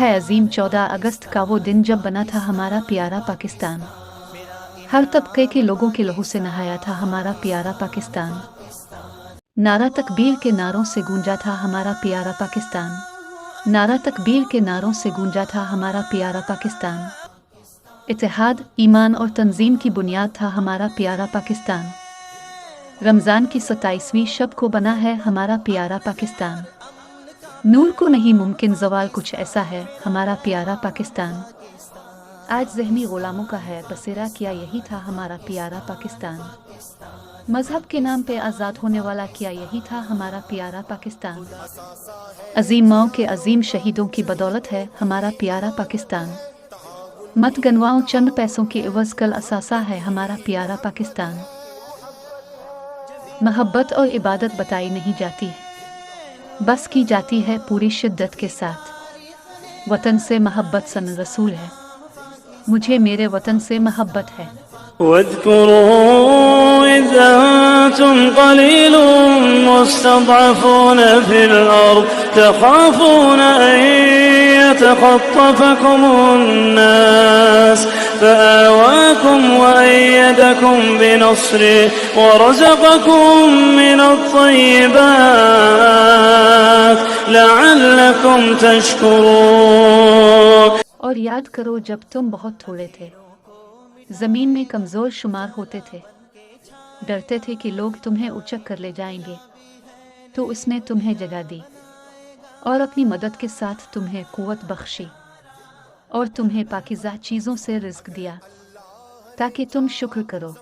है अजीम 14 अगस्त का वो दिन जब बना था हमारा प्यारा पाकिस्तान। हर तबके के लोगों के लहू से नहाया था हमारा प्यारा पाकिस्तान। नारा तकबीर के नारों से गूंजा था हमारा प्यारा पाकिस्तान। नारा तकबीर के नारों से गूंजा था हमारा प्यारा पाकिस्तान। इत्तेहाद, ईमान और तंजीम की बुनियाद था हमारा प्यारा पाकिस्तान। रमज़ान की 27वीं शब को बना है हमारा प्यारा पाकिस्तान। नूर को नहीं मुमकिन ज़वाल कुछ ऐसा है हमारा प्यारा पाकिस्तान। आज ज़हनी ग़ुलामों का है बसेरा, क्या यही था हमारा प्यारा पाकिस्तान। मज़हब के नाम पे आज़ाद होने वाला, क्या यही था हमारा प्यारा पाकिस्तान। अजीम माओ के अजीम शहीदों की बदौलत है हमारा प्यारा पाकिस्तान। मत गनवाओ चंद पैसों के इवज़, कल असासा है हमारा प्यारा पाकिस्तान। मोहब्बत और इबादत बताई नहीं जाती है, बस की जाती है पूरी शिद्दत के साथ। वतन से मोहब्बत सन रसूल है, मुझे मेरे वतन से मोहब्बत है। واذكروا إذ أنتم قليل مستضعفون في الأرض تخافون أن يتخطفكم الناس فآواكم وأيدكم بنصره ورزقكم من الطيبات لعلكم تشكرون. और याद करो जब तुम बहुत थोड़े थे, ज़मीन में कमज़ोर शुमार होते थे, डरते थे कि लोग तुम्हें उचक कर ले जाएंगे, तो उसने तुम्हें जगह दी और अपनी मदद के साथ तुम्हें क़ुव्वत बख्शी और तुम्हें पाकीज़ा चीज़ों से रिज़्क़ दिया ताकि तुम शुक्र करो।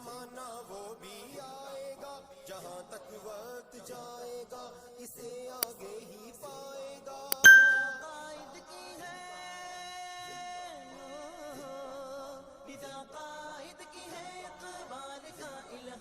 قائد کی ہے اقبال کا الہام.